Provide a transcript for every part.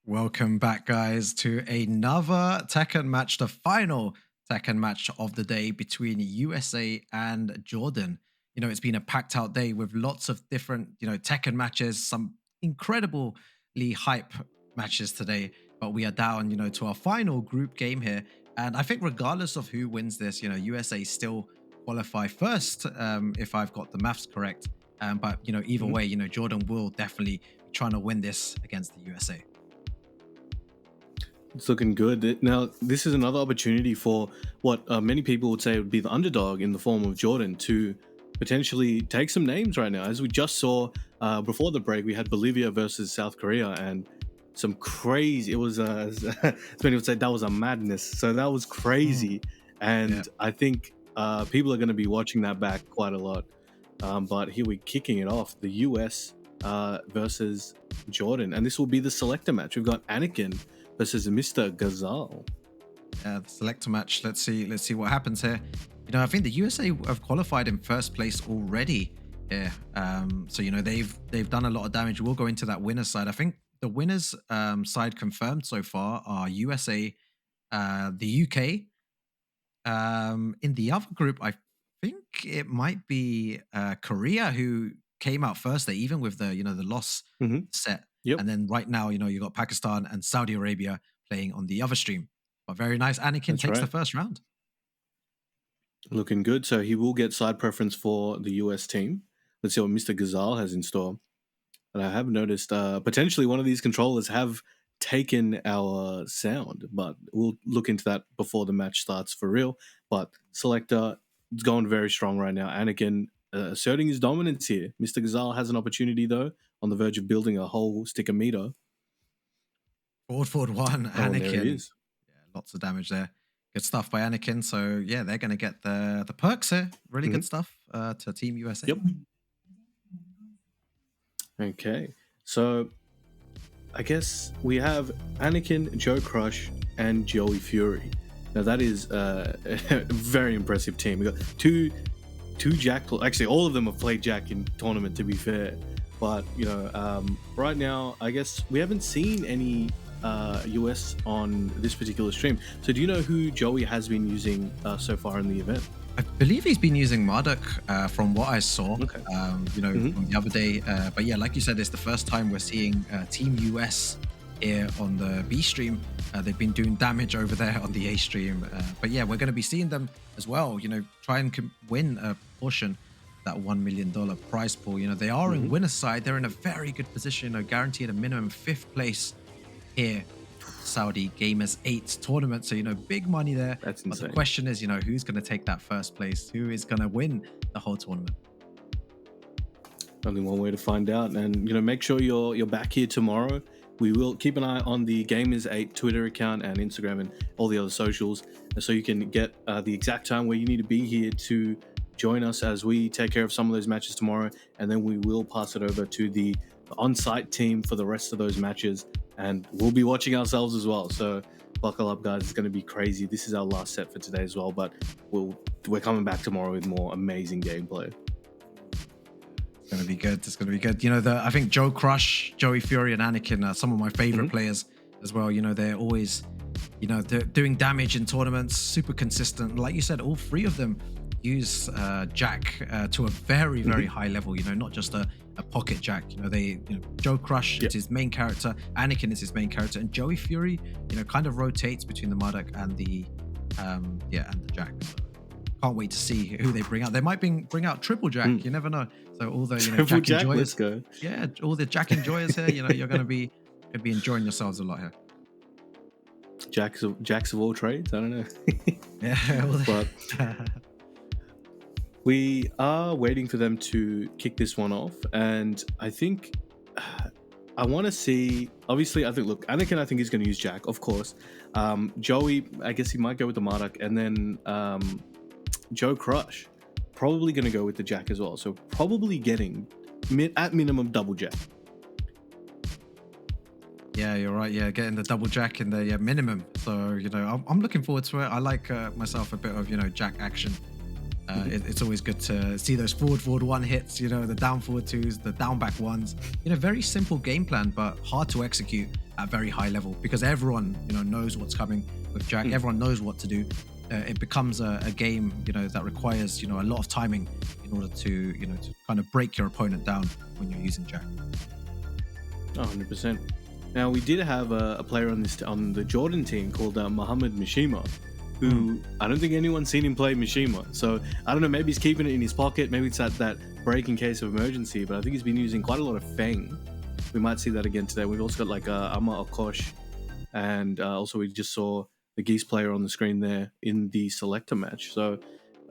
Welcome back, guys, to another Tekken match, the final Tekken match of the day between USA and Jordan. It's been a packed out day with lots of different, Tekken matches, some incredibly hype matches today. But we are down, to our final group game here. And I think regardless of who wins this, USA still qualify first, if I've got the maths correct. But, either way, Jordan will definitely be trying to win this against the USA. It's looking good. Now, this is another opportunity for what many people would say would be the underdog in the form of Jordan to potentially take some names right now. As we just saw before the break, we had Bolivia versus South Korea and some crazy, it was, as many would say, that was a madness. So that was crazy. And I think people are going to be watching that back quite a lot. But here we're kicking it off, the US versus Jordan. And this will be the selector match. We've got Anakin versus Mr. Ghazal. The selector match. Let's see what happens here. I think the USA have qualified in first place already here. So they've done a lot of damage. We'll go into that winner's side. I think the winners side confirmed so far are USA, the UK. In the other group, I think it might be Korea who came out first there, even with the the loss set. Yep. And then right now, you got Pakistan and Saudi Arabia playing on the other stream. But very nice. Anakin takes the first round. Looking good. So he will get side preference for the US team. Let's see what Mr. Ghazal has in store. And I have noticed potentially one of these controllers have taken our sound, but we'll look into that before the match starts for real. But selector is going very strong right now. Anakin asserting his dominance here. Mr. Ghazal has an opportunity, though, on the verge of building a whole sticker meter. Forward one, Anakin. There he is. Yeah, lots of damage there. Good stuff by Anakin. So, yeah, they're going to get the perks here. Really good stuff to Team USA. Yep. Okay. So, I guess we have Anakin, Joe Crush, and Joey Fury. Now, that is a very impressive team. We got two Jack. Actually, all of them have played Jack in tournament, to be fair. But right now, I guess we haven't seen any US on this particular stream. So, do you know who Joey has been using so far in the event? I believe he's been using Marduk from what I saw, Okay. from the other day. But yeah, like you said, it's the first time we're seeing Team US here on the B stream. They've been doing damage over there on the A stream. But yeah, we're going to be seeing them as well, try and win a portion of that $1 million prize pool. They are in winner's side. They're in a very good position, guaranteed a minimum 5th place here. Saudi Gamers8 tournament. So, big money there. That's but insane. the question is, who's going to take that first place? Who is going to win the whole tournament? Only one way to find out. And, make sure you're back here tomorrow. We will keep an eye on the Gamers8 Twitter account and Instagram and all the other socials, so you can get the exact time where you need to be here to join us as we take care of some of those matches tomorrow. And then we will pass it over to the on-site team for the rest of those matches. And we'll be watching ourselves as well. So buckle up, guys. It's going to be crazy. This is our last set for today as well. But we're coming back tomorrow with more amazing gameplay. It's going to be good. It's going to be good. I think Joe Crush, Joey Fury, and Anakin are some of my favorite players as well. They're always, they're doing damage in tournaments, super consistent. Like you said, all three of them use Jack to a very, very high level. Not just a pocket Jack. Joe Crush is his main character. Anakin is his main character, and Joey Fury, kind of rotates between the Marduk and the and the Jack. So can't wait to see who they bring out. They might bring out Triple Jack. You never know. So all the Jack enjoyers, let's go. Yeah, all the Jack enjoyers here. You're going to be enjoying yourselves a lot here. Jacks of all trades. I don't know. Yeah, but we are waiting for them to kick this one off, and I think I want to see. Obviously, look, Anakin, I think he's going to use Jack, of course. Joey, I guess he might go with the Marduk, and then Joe Crush probably going to go with the Jack as well. So probably getting at minimum double Jack. Yeah, you're right. Yeah, getting the double Jack in the minimum. So I'm looking forward to it. I like myself a bit of Jack action. It's always good to see those forward one hits, the down forward twos, the down back ones. Very simple game plan, but hard to execute at very high level, because everyone, knows what's coming with Jack. Everyone knows what to do. It becomes a game, that requires, a lot of timing in order to, to kind of break your opponent down when you're using Jack. 100%. Now, we did have a player on the Jordan team called Muhammad Mishima, who I don't think anyone's seen him play Mishima. So I don't know, maybe he's keeping it in his pocket. Maybe it's at that break in case of emergency. But I think he's been using quite a lot of Feng. We might see that again today. We've also got like Amma Akosh, and also we just saw the Geese player on the screen there in the selector match. So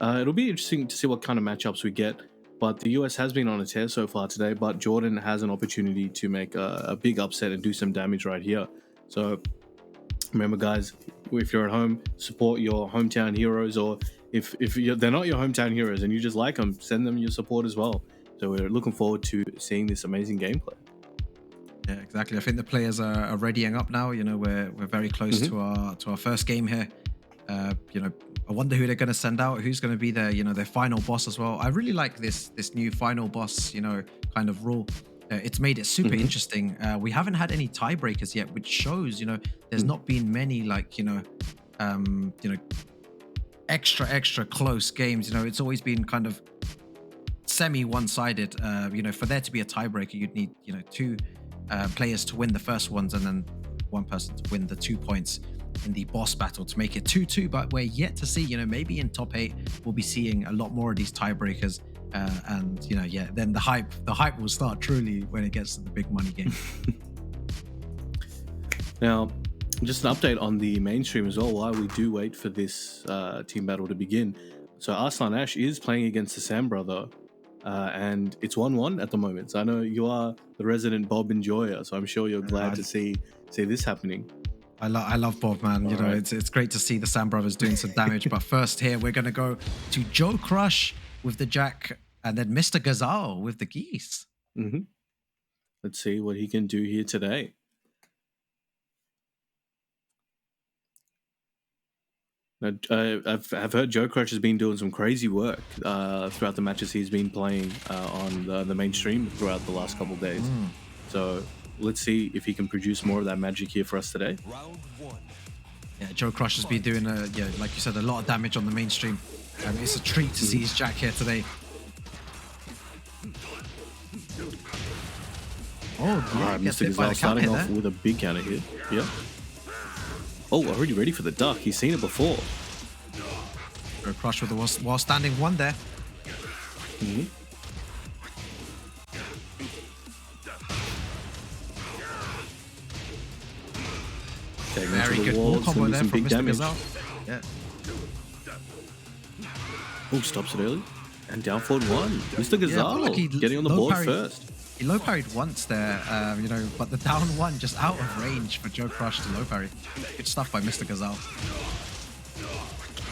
it'll be interesting to see what kind of matchups we get. But the US has been on a tear so far today, but Jordan has an opportunity to make a big upset and do some damage right here. So remember, guys, if you're at home, support your hometown heroes, or if they're not your hometown heroes and you just like them, send them your support as well. So we're looking forward to seeing this amazing gameplay. Yeah, exactly. I think the players are readying up now. We're very close to our first game here. I wonder who they're going to send out, who's going to be their final boss as well. I really like this new final boss, kind of rule. It's made it super interesting. We haven't had any tiebreakers yet, which shows, there's not been many extra close games. It's always been kind of semi one-sided. For there to be a tiebreaker, you'd need, two players to win the first ones and then one person to win the 2 points in the boss battle to make it 2-2. But we're yet to see, maybe in top 8 we'll be seeing a lot more of these tiebreakers, and then the hype will start truly when it gets to the big money game. Now, just an update on the mainstream as well while we do wait for this team battle to begin. So Arslan Ash is playing against the Sam brother, and it's 1-1 at the moment. So I know you are the resident Bob enjoyer, so I'm sure you're glad to see this happening. I love Bob, man. It's great to see the Sam brothers doing some damage. But first here, we're going to go to Joe Crush with the Jack, and then Mr. Gazal with the Geese. Let's see what he can do here today. Now, I've heard Joe Crush has been doing some crazy work throughout the matches he's been playing on the mainstream throughout the last couple of days. So let's see if he can produce more of that magic here for us today. Round 1. Yeah, Joe Crush has been doing, like you said, a lot of damage on the mainstream. It's a treat to see his Jack here today. Mr. Gazal starting off with a big counter hit. Yeah. Oh, already ready for the duck. He's seen it before. Joe Crush with the while standing one there. Very good wall combo there from Mr. Gazal. Yeah. Oh, stops it early. And down forward 1. Mr. Gazal getting on the board first. He low parried once there, but the down 1 just out of range for Joe Crush to low parry. Good stuff by Mr. Gazal.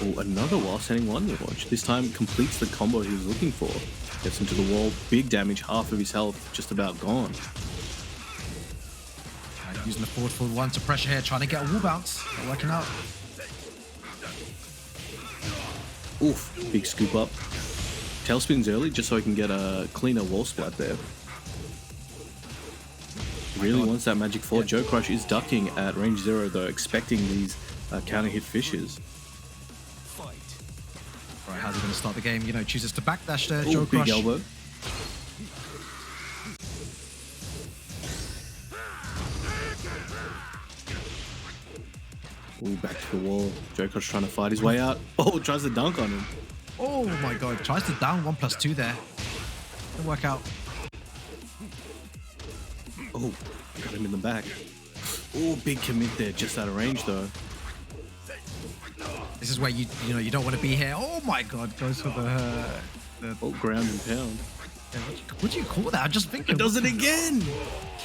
Oh, another wall sending 1 there, watch. This time completes the combo he was looking for. Gets him to the wall, big damage, half of his health just about gone. Using the forward 1 to pressure here, trying to get a wall bounce. Not working out. Oof, big scoop up. Tailspins early just so he can get a cleaner wall splat there. Really wants that magic 4. Joe Crush is ducking at range 0 though, expecting these counter hit fishes. Right, how's he going to start the game? Chooses to backdash there, Joe Crush. Big elbow. Ooh, back to the wall. Joe Crush trying to fight his way out. Oh, tries to dunk on him. Oh my god, tries to down 1+2 there. Didn't work out. Oh, got him in the back. Oh, big commit there, just out of range though. This is where you don't want to be here. Oh my god, goes for the ground and pound. Yeah, what do you call that? I'm just thinking. It does it again.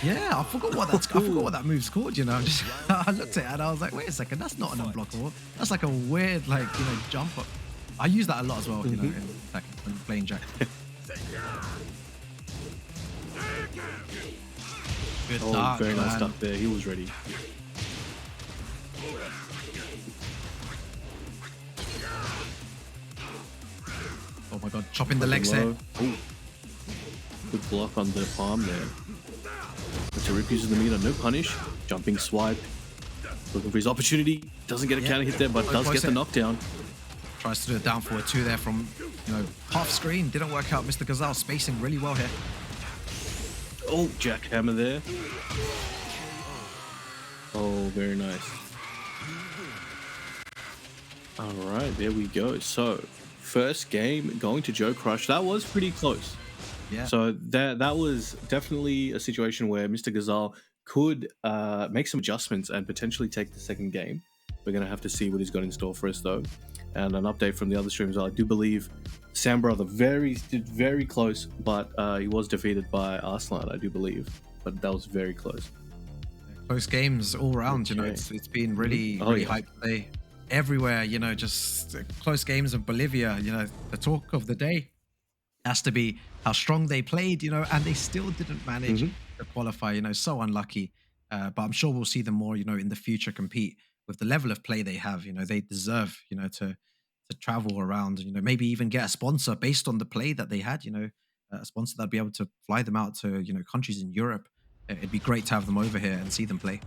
Yeah, I forgot what that move's called. I looked at it and I was like, wait a second, that's not an unblockable. That's like a weird jump up. I use that a lot as well, in Tekken when playing Jack. Good dark, very nice stuff there. He was ready. Oh my god, chopping the legs there. Ooh. Good block on the palm there. But to rip uses the meter, no punish. Jumping swipe. Looking for his opportunity. Doesn't get a counter hit there, but does get the knockdown. Tries to do a down forward 2 there from, half screen. Didn't work out. Mr. Gazal spacing really well here. Oh, jackhammer there. Oh, very nice. All right, there we go. So, first game going to Joe Crush. That was pretty close. Yeah. So that was definitely a situation where Mr. Gazal could make some adjustments and potentially take the second game. We're going to have to see what he's got in store for us, though. And an update from the other streams. I do believe Sam Brother did very close, but he was defeated by Arslan, I do believe. But that was very close. Close games all around. Okay. It's been really hyped today. Everywhere, just close games in Bolivia. The talk of the day has to be how strong they played, and they still didn't manage to qualify. So unlucky. But I'm sure we'll see them more, in the future compete with the level of play they have. They deserve, to travel around. Maybe even get a sponsor based on the play that they had. A sponsor that'd be able to fly them out to countries in Europe. It'd be great to have them over here and see them play.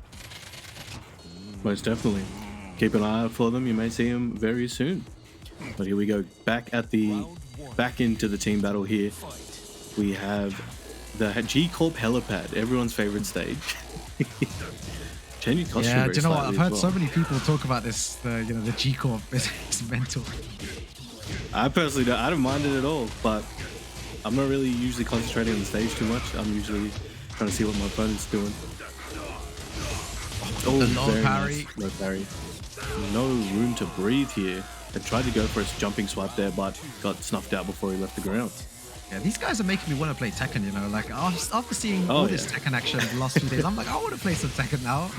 Most definitely. Keep an eye out for them. You may see them very soon. But here we go. Back into the team battle here. We have the G Corp helipad, everyone's favorite stage. Changing costume. Yeah, do you know what? I've heard so well. many people talk about this. The G Corp is mental. I personally I don't mind it at all, but I'm not really usually concentrating on the stage too much. I'm usually trying to see what my opponent's doing. Oh, the low very parry. Nice. Low parry. No room to breathe here. They tried to go for his jumping swipe there, but got snuffed out before he left the ground. Yeah, these guys are making me want to play Tekken, like after seeing all this Tekken action the last few days, I'm like, I want to play some Tekken now.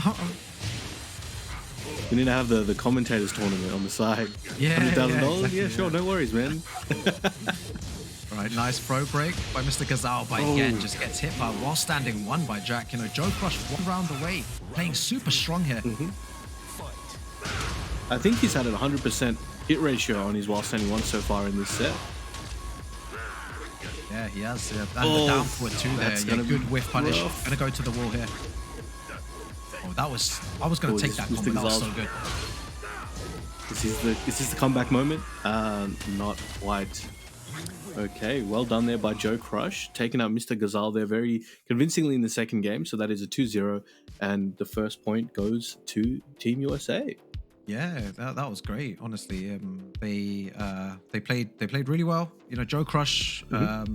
We need to have the commentators tournament on the side. Yeah, $100,000? exactly, Yeah, sure, no worries, man. Right, nice throw break by Mr. Gazal, but again, just gets hit by while standing 1 by Jack. Joe Crush 1 round away, playing super strong here. I think he's had a 100% hit ratio on his while standing 1 so far in this set. Yeah, he has. And the down forward 2 there. Yeah, good whiff punish. Rough. Gonna go to the wall here. Oh, I was gonna take that combo. That was so good. Is this the comeback moment? Not quite. Okay, well done there by Joe Crush, taking out Mr. Gazal there very convincingly in the second game. So that is a 2-0, and the first point goes to Team USA. Yeah, that was great. Honestly, they played really well. Joe Crush, a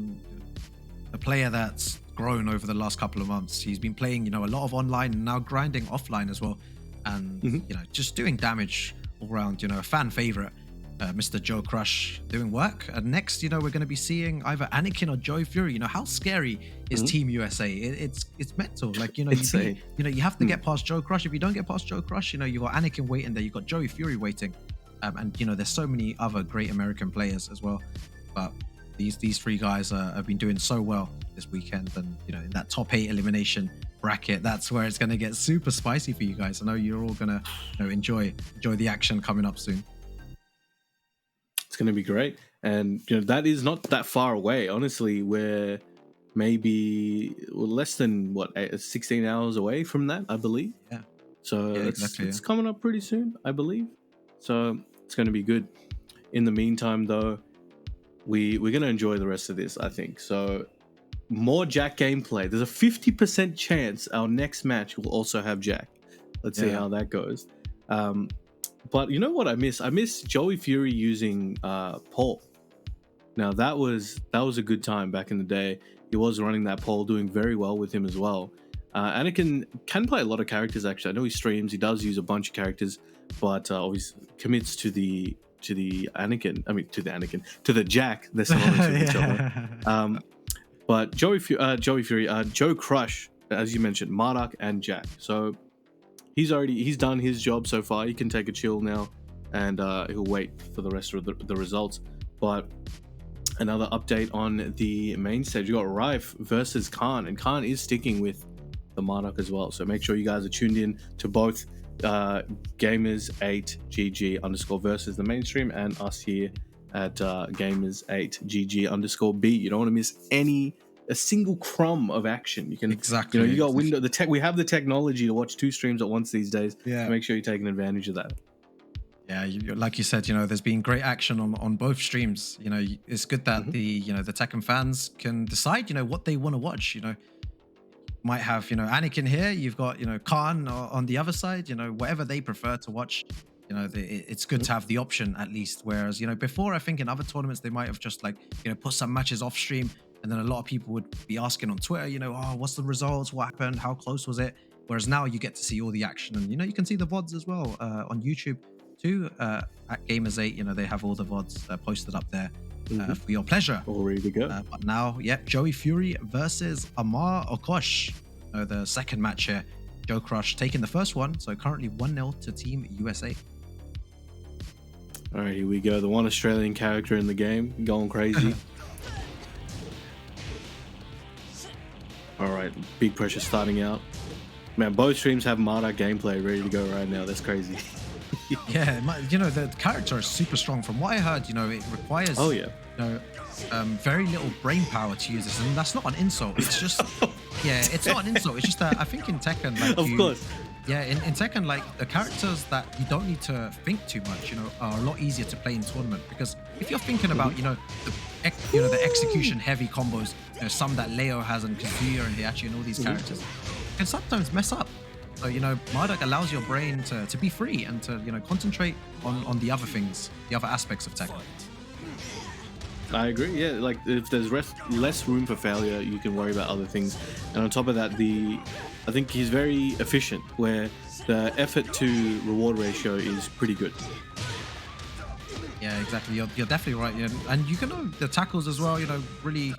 player that's grown over the last couple of months. He's been playing, a lot of online and now grinding offline as well, and just doing damage all around. A fan favorite, Mr. Joe Crush doing work. And next, we're going to be seeing either Anakin or Joey Fury. How scary is Team USA? It's mental. Like you have to get past Joe Crush. If you don't get past Joe Crush, you got Anakin waiting there. You got Joey Fury waiting, and there's so many other great American players as well. But these 3 guys have been doing so well this weekend, and in that top 8 elimination bracket, that's where it's going to get super spicy for you guys. I know you're all going to enjoy the action coming up soon. It's going to be great. And, that is not that far away. Honestly, we're maybe less than, 16 hours away from that, I believe. Yeah. So it's coming up pretty soon, I believe. So it's going to be good. In the meantime, though, we're going to enjoy the rest of this, I think. So more Jack gameplay. There's a 50% chance our next match will also have Jack. Let's see how that goes. But you know what I miss? I miss Joey Fury using Paul. Now that was a good time back in the day. He was running that Paul, doing very well with him as well. Anakin can play a lot of characters actually. I know he streams. He does use a bunch of characters, but obviously commits to the Jack. They're synonymous with each other. But Joey Fury, Joe Crush, as you mentioned, Marduk and Jack. So he's done his job so far. He can take a chill now, and he'll wait for the rest of the results. But another update on the main stage, you got Rife versus Khan, and Khan is sticking with the Marduk as well. So make sure you guys are tuned in to both Gamers8 GG _ versus the mainstream, and us here at Gamers8 GG _ B. You don't want to miss any a single crumb of action. You can Exactly. you got window the tech. We have the technology to watch 2 streams at once these days. Yeah. So make sure you're taking advantage of that. Yeah, like you said, there's been great action on both streams. It's good that the Tekken fans can decide, what they want to watch. Might have Anakin here, you've got Khan on the other side. Whatever they prefer to watch. It's good to have the option at least. Whereas before, I think in other tournaments they might have just put some matches off stream, and then a lot of people would be asking on Twitter, oh, what's the results? What happened? How close was it? Whereas now you get to see all the action, and you can see the VODs as well on YouTube. Too at Gamers8, they have all the VODs posted up there for your pleasure. All ready to go. But now, Joey Fury versus Amar Okosh. The second match here. Joe Crush taking the first one, so currently 1-0 to Team USA. All right, here we go. The one Australian character in the game going crazy. All right, big pressure starting out. Man, both streams have Mardak gameplay ready to go right now. That's crazy. Yeah, the character is super strong. From what I heard, it requires very little brain power to use this, and that's not an insult. It's just it's not an insult. It's just that I think in Tekken, of course, in Tekken, the characters that you don't need to think too much, are a lot easier to play in tournament, because if you're thinking about the execution heavy combos, some that Leo has and Kazuya and Heihachi and all these characters can sometimes mess up. So, Mardak allows your brain to be free and to, concentrate on the other things, the other aspects of Tekken. I agree. Yeah, if there's less room for failure, you can worry about other things. And on top of that, I think he's very efficient, where the effort to reward ratio is pretty good. Yeah, exactly. You're definitely right. Yeah. And you can know the tackles as well, really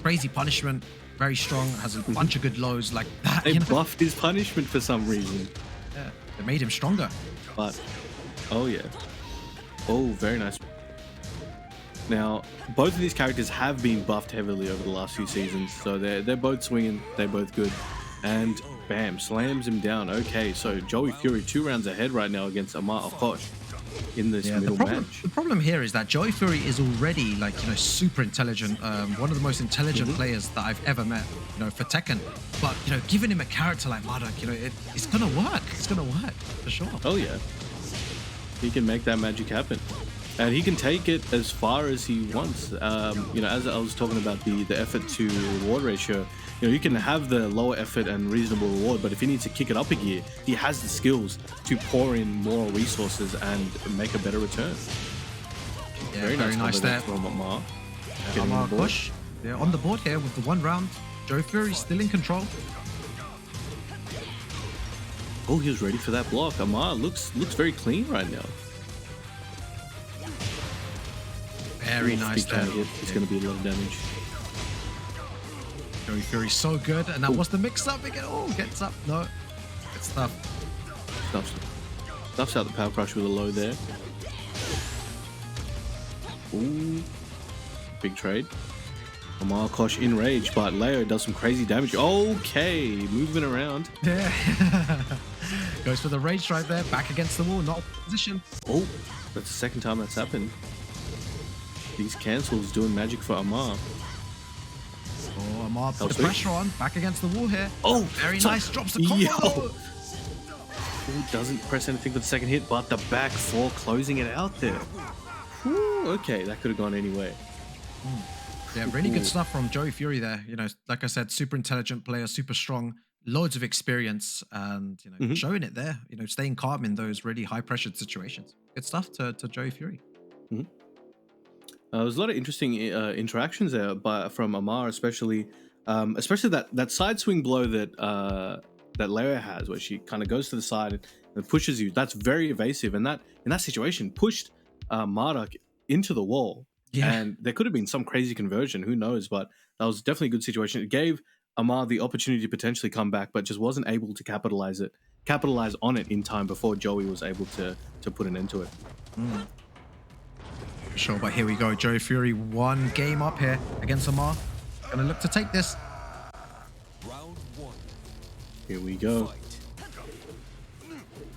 crazy punishment. Very strong, has a bunch of good lows like that. They buffed his punishment for some reason. Yeah, they made him stronger. But, oh yeah. Oh, very nice. Now, both of these characters have been buffed heavily over the last few seasons, so they're both swinging, they're both good. And bam, slams him down. Okay, so Joey Fury 2 rounds ahead right now against Amar Okosh in this middle match. The problem here is that Joey Fury is already super intelligent, one of the most intelligent players that I've ever met, for Tekken. But giving him a character like Mardak, it's gonna work. It's gonna work for sure. Oh yeah, he can make that magic happen, and he can take it as far as he wants. As I was talking about the effort to reward ratio. You can have the lower effort and reasonable reward, but if he needs to kick it up a gear, he has the skills to pour in more resources and make a better return. Yeah, very nice there. From Amar. Amar Okosh, on the board here with the 1 round. Joe Fury still in control. Oh, he was ready for that block. Amar looks very clean right now. Very nice there. It's going to be a lot of damage. Joey Fury so good, and that was the mix-up again. Oh, gets up. No, good stuff. Stuffs out the power crush with a low there. Ooh, big trade. Amar Okosh in rage, but Leo does some crazy damage. Okay, moving around. Yeah, goes for the rage right there. Back against the wall, not position. Oh, that's the second time that's happened. These cancels doing magic for Amar. Oh, Amar puts pressure on. Back against the wall here. Oh, very nice. Drops the combo. Oh, doesn't press anything for the second hit, but the back 4 closing it out there. Ooh, okay, that could have gone anyway. Yeah, really good stuff from Joey Fury there. Like I said, super intelligent player, super strong, loads of experience, and showing it there. Staying calm in those really high-pressured situations. Good stuff to Joey Fury. There's a lot of interesting interactions there, from Amar, especially that side swing blow that Leo has, where she kind of goes to the side and pushes you. That's very evasive, and that in that situation pushed Mardak into the wall. Yeah. And there could have been some crazy conversion, who knows? But that was definitely a good situation. It gave Amar the opportunity to potentially come back, but just wasn't able to capitalize on it in time before Joey was able to put an end to it. Sure, but here we go. Joey Fury 1 game up here against Amar. Gonna look to take this. Here we go.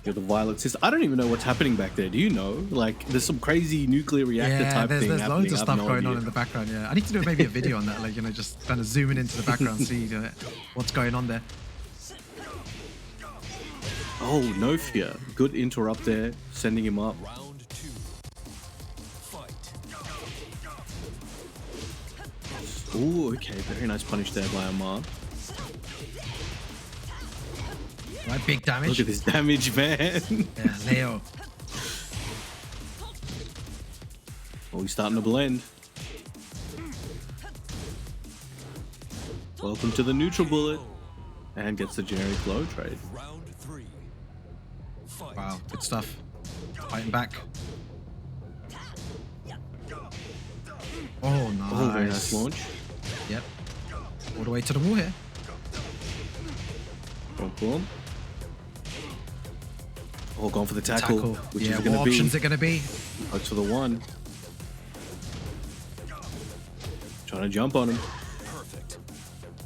Yeah, the violet system. I don't even know what's happening back there. Do you know? Like, there's some crazy nuclear reactor type thing there's happening. loads of I have stuff no going idea. on in the background. Yeah, I need to do maybe a video on that, like, you know, just kind of zooming into the background, see what's going on there. Oh, no fear. Good interrupt there, sending him up. Round 2. Fight. Oh, okay. Very nice punish there by Amar. Right, big damage. Look at this damage, man. Yeah, Leo. Oh, he's starting to blend. Welcome to the neutral bullet. And gets the generic low trade. Round 3. Fight. Wow, good stuff. Fighting back. Oh, nice. Oh, very nice launch. Yep. All the way to the wall here. Boom, boom. Oh, going for the tackle. Which Yeah, is going what to be. options are going to be? Out to the one. Trying to jump on him. Perfect.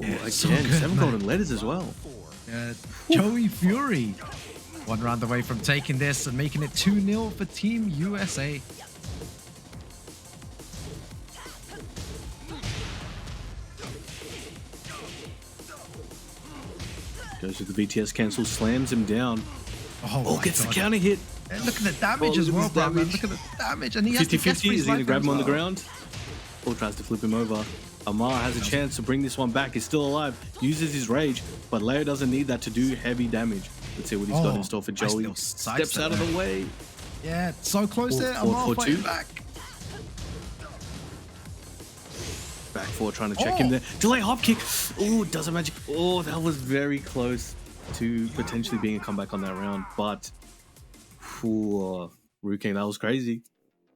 Oh, Yeah, again, so good, 7 man. golden letters as well. 4. Yeah, Joey Fury. One round away from taking this and making it 2-0 for Team USA. Goes with the BTS cancel, slams him down. Oh, my Gets the God. counter hit. And look at the damage Oh, as look at well, his bro. Man. damage. Look at the damage. And he has 50-50. Is he going to grab him on the ground? ground? Or tries to flip him over. Amar has a chance to bring this one back. He's still alive. Uses his rage, but Leo doesn't need that to do heavy damage. Let's see what he's got in store for nice Joey. little side Steps step out of there. the way. Yeah, so close there. Forward, Amar forward, fighting two. back. Back four, trying to check him there. Delay hop kick. Oh, does a magic. Oh, that was very close to potentially being a comeback on that round. But, Ruking, that was crazy.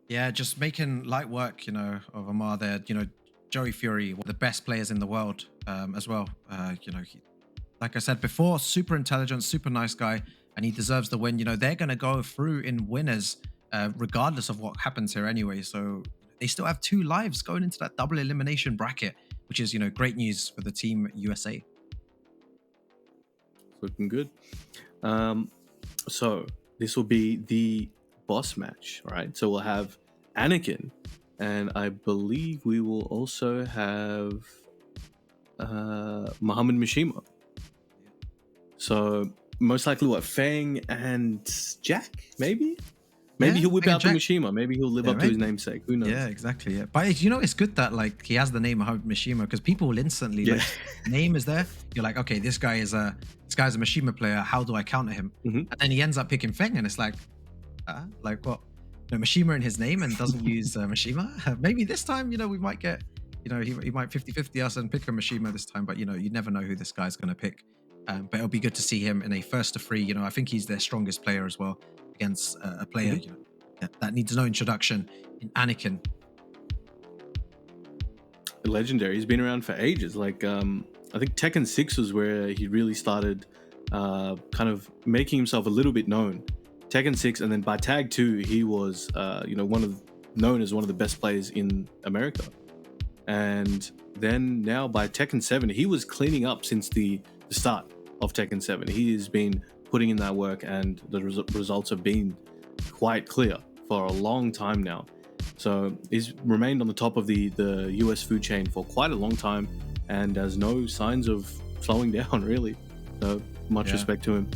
Yeah, just making light work, you know, of Amar there. You know, Joey Fury, one of the best players in the world as well. You know, like I said before, super intelligent, super nice guy, and he deserves the win. You know, they're going to go through in winners regardless of what happens here anyway. So they still have 2 lives going into that double elimination bracket, which is, you know, great news for the Team USA. Looking good. So this will be the boss match, right? So we'll have Anakin, and I believe we will also have Muhammad Mishima. So most likely what, Fang and Jack, maybe? Maybe Yeah, he'll whip Fang out the and Jack. Mishima. Maybe he'll live Yeah, up to his maybe. namesake. Who knows? Yeah, exactly. Yeah, but you know, it's good that like he has the name Muhammad Mishima, because people will instantly like, name is there. You're like, okay, this guy's a Mishima player. How do I counter him? Mhm. And then he ends up picking Feng, and it's like what? You know, Mishima in his name and doesn't use Mishima. Maybe this time, you know, we might get, you know, he might 50-50 us and pick a Mishima this time. But you know, you never know who this guy's going to pick. But it'll be good to see him in a 1st-3. You know, I think he's their strongest player as well against a player you know, that needs no introduction in Anakin. Legendary. He's been around for ages. Like, I think Tekken 6 was where he really started kind of making himself a little bit known. Tekken 6, and then by Tag 2, he was, you know, known as one of the best players in America. And then now by Tekken 7, he was cleaning up since the start of Tekken 7. He has been putting in that work, and the results have been quite clear for a long time now. So he's remained on the top of the US food chain for quite a long time, and has no signs of slowing down, really. So much respect to him.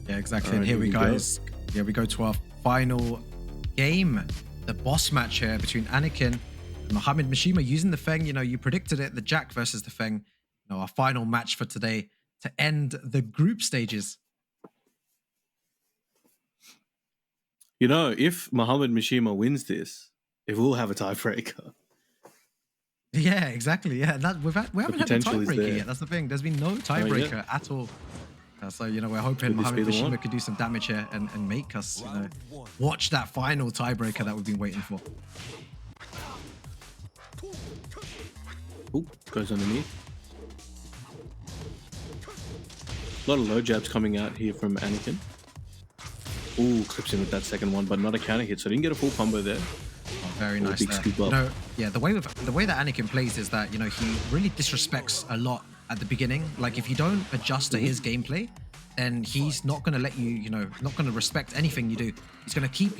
Yeah, exactly. All And right, here we here we guys. Yeah, we go to our final game, the boss match here between Anakin and Muhammad Mishima using the Feng. You know, you predicted it, the Jack versus the Feng. You know, our final match for today to end the group stages. You know, if Muhammad Mishima wins this, it will have a tiebreaker. Yeah, exactly. Yeah, we haven't had a potential is tiebreaker there. yet. That's the thing. There's been no tiebreaker at all. So, you know, we're hoping Could this Muhammad be the one? Mishima could do some damage here and make us, you know, watch that final tiebreaker that we've been waiting for. Ooh, goes underneath. A lot of low jabs coming out here from Anakin. Ooh, clips in with that second one, but not a counter hit, so didn't get a full combo there. Oh, very nice big there. scoop You up. know, yeah, the way that Anakin plays is that, you know, he really disrespects a lot at the beginning. Like, if you don't adjust to his gameplay, then he's not going to let you, not going to respect anything you do. He's going to keep,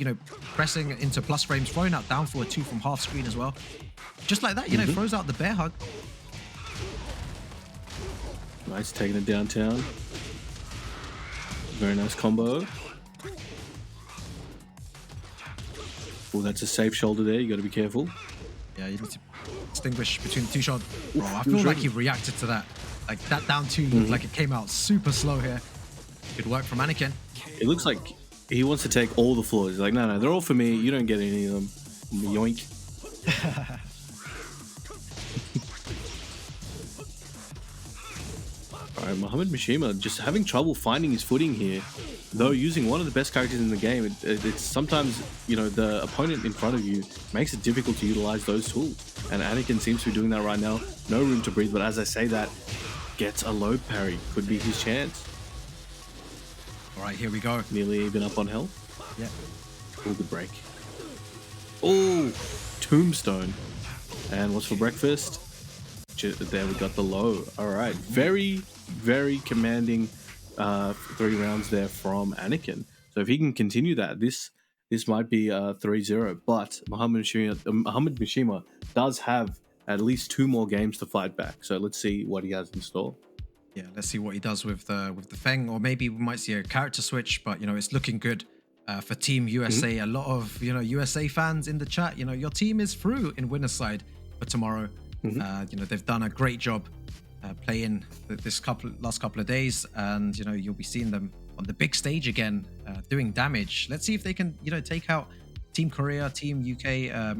pressing into plus frames, throwing out down forward 2 from half screen as well. Just like that, throws out the bear hug. Nice, taking it downtown. Very nice combo. Oh, that's a safe shoulder there. You got to be careful. Yeah, you need to distinguish between the two shots. Bro, I feel like he reacted to that. Like that down 2 looked like it came out super slow here. Good work from Anakin. It looks like he wants to take all the floors. He's like, no, they're all for me. You don't get any of them. Yoink. All right, Muhammad Mishima just having trouble finding his footing here. Though using one of the best characters in the game, it's sometimes, the opponent in front of you makes it difficult to utilize those tools. And Anakin seems to be doing that right now. No room to breathe, but as I say that, gets a load parry. Could be his chance. All right, here we go. Nearly even up on health. Yeah. Oh, good break. Oh, tombstone. And what's for breakfast? There we got the low. All right, very, very commanding 3 rounds there from Anakin. So if he can continue that, this might be 3-0. But Muhammad Mishima does have at least 2 more games to fight back. So let's see what he has in store. Yeah, let's see what he does with the Feng, or maybe we might see a character switch. But it's looking good for Team USA. A lot of USA fans in the chat. Your team is through in winner's side for tomorrow. They've done a great job playing this last couple of days, and you'll be seeing them on the big stage again, doing damage. Let's see if they can take out Team Korea, Team UK.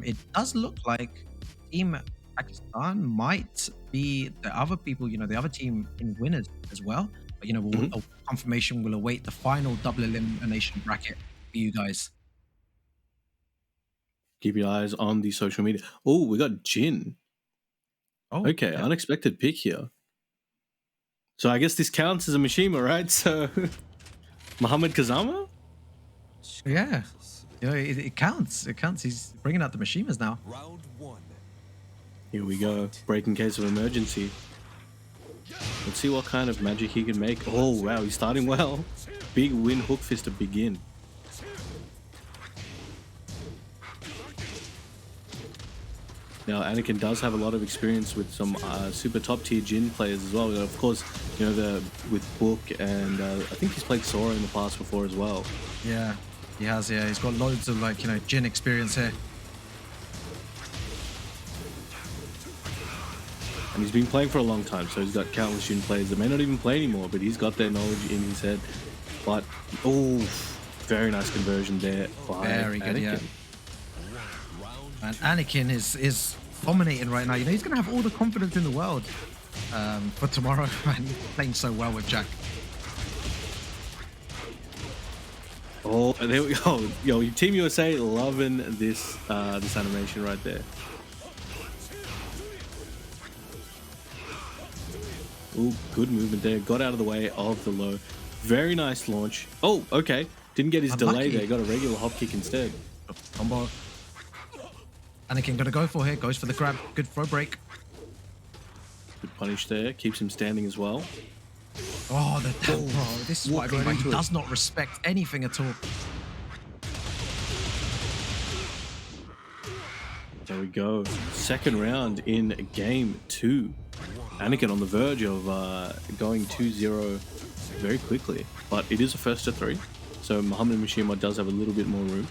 It does look like Team Pakistan might be the other people, the other team in winners as well. But confirmation will await the final double elimination bracket for you guys. Keep your eyes on the social media. Oh, we got Jin. Oh, okay, yeah. Unexpected pick here. So I guess this counts as a Mishima, right? So Muhammad Kazama? Yeah. It counts. It counts. He's bringing out the Mishimas now. Round 1. Here we go. Break in case of emergency. Let's see what kind of magic he can make. Oh, wow. He's starting well. Big win hook fist to begin. Now, Anakin does have a lot of experience with some super top tier Jin players as well. Of course, with Book, and I think he's played Sora in the past before as well. Yeah, he has. Yeah, he's got loads of Jin experience here. And he's been playing for a long time, so he's got countless Jin players that may not even play anymore, but he's got their knowledge in his head. But oh, very nice conversion there by very good, Anakin. Yeah. And Anakin is dominating right now. He's going to have all the confidence in the world for tomorrow. And he's playing so well with Jack. Oh, there we go. Yo, Team USA loving this this animation right there. Oh, good movement there. Got out of the way of the low. Very nice launch. Oh, okay. Didn't get his delay there. Got a regular hop kick instead. Combo. Anakin gonna go for here. Goes for the grab. Good throw break. Good punish there. Keeps him standing as well. Oh, bro. This is what I mean. Like, he does not respect anything at all. There we go. Second round in game 2. Anakin on the verge of going 2-0 very quickly. But it is a first to 3. So Muhammad Mishima does have a little bit more room.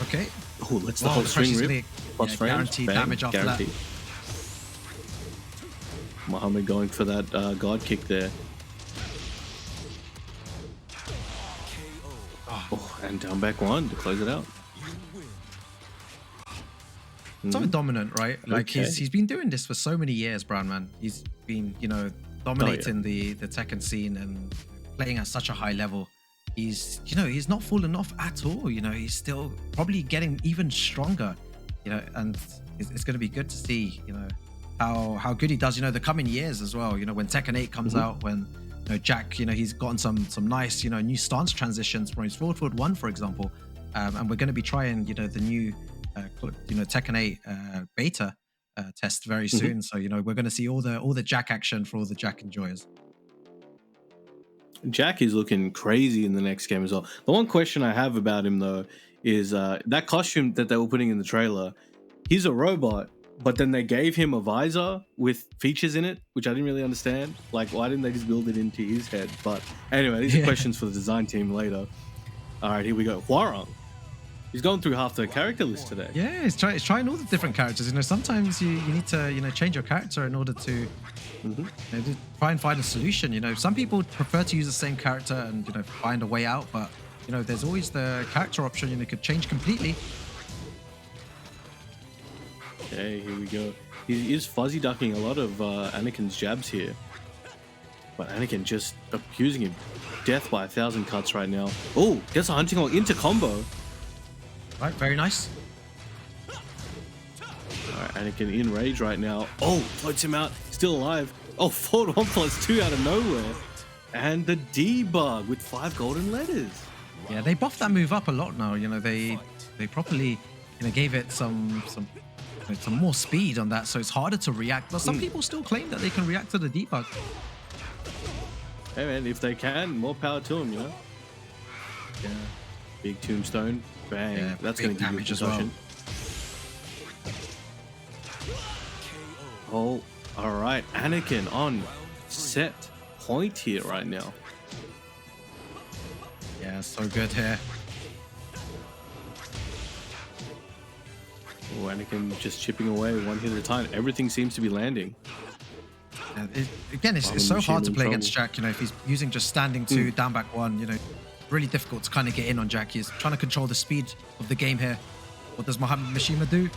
Okay. Oh, let's the whole string rip. Plus frames. Guaranteed Bang, damage after guaranteed. that. Muhammad going for that guard kick there. Oh, and down back 1 to close it out. So dominant, right? Like Okay. he's been doing this for so many years, Brown Man. He's been, dominating the Tekken scene and playing at such a high level. He's, he's not fallen off at all. He's still probably getting even stronger. And it's going to be good to see, how good he does. The coming years as well. When Tekken 8 comes out, when Jack, he's gotten some nice, new stance transitions from his forward 1, for example. And we're going to be trying, the new Tekken 8 beta test very soon. So we're going to see all the Jack action for all the Jack enjoyers. Jack is looking crazy in the next game as well. The one question I have about him though is that costume that they were putting in the trailer. He's a robot, but then they gave him a visor with features in it, which I didn't really understand. Like, why didn't they just build it into his head? But anyway, these are questions for the design team later. All right, here we go. Huarong. He's going through half the character list today. Yeah, he's trying all the different characters. Sometimes you need to change your character in order to to try and find a solution. Some people prefer to use the same character and find a way out, but there's always the character option. Could change completely. Okay, here we go. He is fuzzy ducking a lot of Anakin's jabs here, but Anakin just abusing him. Death by 1,000 cuts right now. Oh, gets a hunting hog into combo. Right, very nice. Alright, Anakin in rage right now. Oh, floats him out. Still alive. Oh, forward 1+2 out of nowhere. And the debug with 5 golden letters. Yeah, they buffed that move up a lot now. They properly gave it some more speed on that, so it's harder to react. But some people still claim that they can react to the debug. Hey man, if they can, more power to them, Yeah. Big tombstone. Bang. Yeah, that's going to give you damage as well. Oh, all right. Anakin on set point here right now. Yeah, so good here. Oh, Anakin just chipping away one hit at a time. Everything seems to be landing. Again, it's so hard to play against Jack. If he's using just standing 2, down back 1, really difficult to kind of get in on Jack. He's trying to control the speed of the game here. What does Muhammad Mishima do?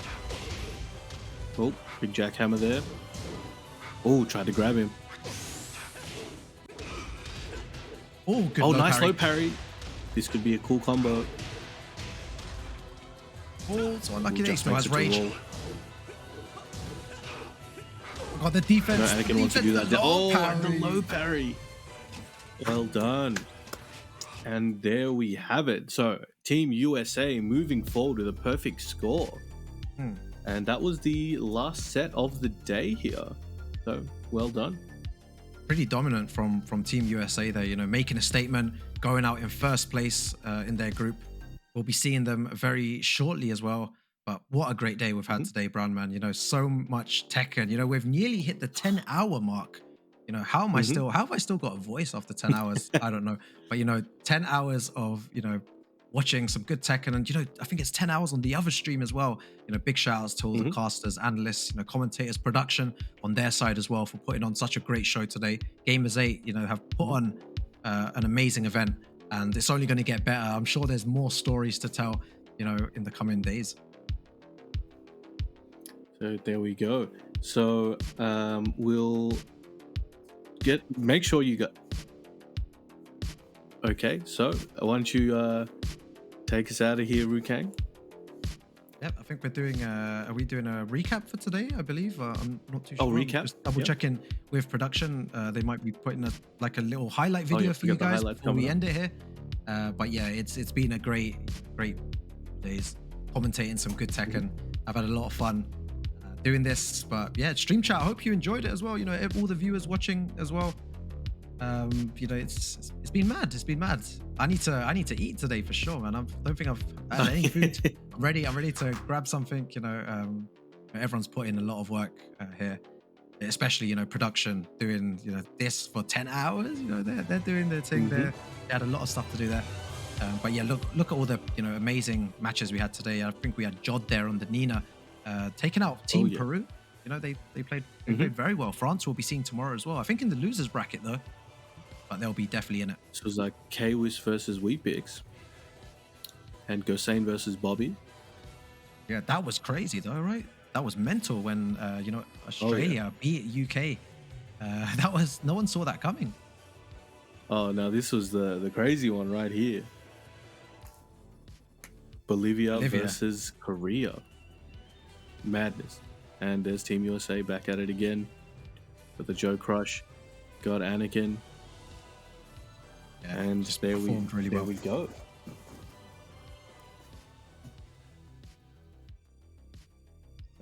Oh, big jackhammer there. Oh, tried to grab him. Oh, good. Nice low parry. This could be a cool combo. Oh, so unlucky that Just he makes has it to rage. roll. Got the defense. No, Anakin wants to do that. Parry. The low parry. Well done. And there we have it. So, Team USA moving forward with a perfect score. And that was the last set of the day here. So, well done. Pretty dominant from Team USA there, making a statement, going out in first place in their group. We'll be seeing them very shortly as well. But what a great day we've had today, Brown Man. So much Tekken. We've nearly hit the 10-hour mark. How have I still got a voice after 10 hours? I don't know. But 10 hours of watching some good Tekken, and I think it's 10 hours on the other stream as well. Big shout outs to all the casters, analysts, commentators, production on their side as well for putting on such a great show today. Gamers8, have put on an amazing event, and it's only going to get better. I'm sure there's more stories to tell, in the coming days. So there we go. So we'll make sure you got. Okay, so why don't you take us out of here, Rukang? Yep, I think we're doing. Are we doing a recap for today? I believe. I'm not too sure. Oh, recap. Just double checking with production. They might be putting a little highlight video for you guys before we end it here. But yeah, it's been a great days commentating some good Tekken. I've had a lot of fun doing this. But yeah, stream chat. I hope you enjoyed it as well. All the viewers watching as well. It's been mad. It's been mad. I need to eat today for sure, man. I don't think I've had any food. I'm ready to grab something. Everyone's put in a lot of work here, especially production, doing this for 10 hours. They're doing their thing there. They had a lot of stuff to do there. But yeah, look at all the amazing matches we had today. I think we had Jod there on the Nina, taking out Team Peru. They played very well. France will be seen tomorrow as well. I think in the losers bracket though, but they'll be definitely in it. So it was like Kwis versus Weepix and Gosane versus Bobby. Yeah, that was crazy though, right? That was mental when Australia beat UK. No one saw that coming. Oh, now this was the crazy one right here. Bolivia versus Korea. Madness. And there's Team USA back at it again with the Joe Crush. Got Anakin. Yeah, and just there performed really well. we go.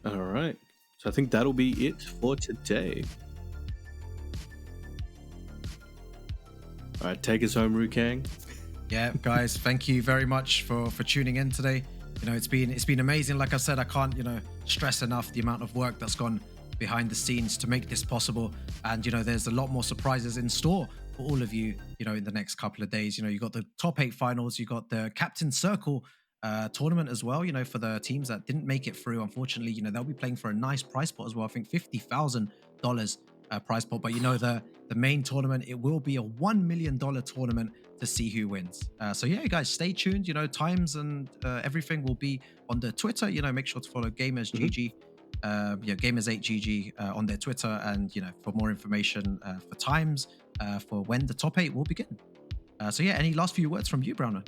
All right. So I think that'll be it for today. All right, take us home, Rukang. Yeah, guys, thank you very much for tuning in today. You know, it's been amazing. Like I said, I can't, you know, stress enough the amount of work that's gone behind the scenes to make this possible. And, you know, there's a lot more surprises in store for all of you, you know, in the next couple of days. You know, you got the top 8 finals, you got the Captain Circle tournament as well, you know, for the teams that didn't make it through. Unfortunately, you know, they'll be playing for a nice prize pot as well. I think $50,000 prize pot. But, you know, the main tournament, it will be a $1 million tournament to see who wins. So yeah, guys, stay tuned. You know, times and everything will be on the Twitter. You know, make sure to follow GamersGG, Gamers8GG on their Twitter, and you know, for more information for times for when the top 8 will begin. So yeah, any last few words from you, Browner?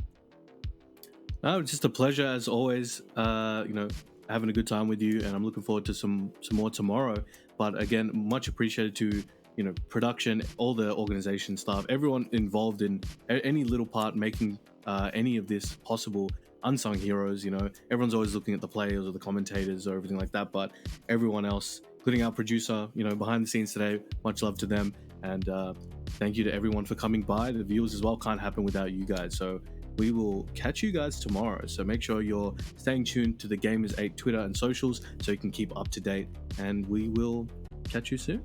No, it's just a pleasure as always. You know, having a good time with you, and I'm looking forward to some more tomorrow. But again, much appreciated to, you know, production, all the organization staff, everyone involved in any little part making any of this possible. Unsung heroes, you know, everyone's always looking at the players or the commentators or everything like that, but everyone else, including our producer, you know, behind the scenes today, much love to them. And thank you to everyone for coming by. The viewers as well can't happen without you guys. So we will catch you guys tomorrow. So make sure you're staying tuned to the Gamers8 Twitter and socials so you can keep up to date, and we will catch you soon.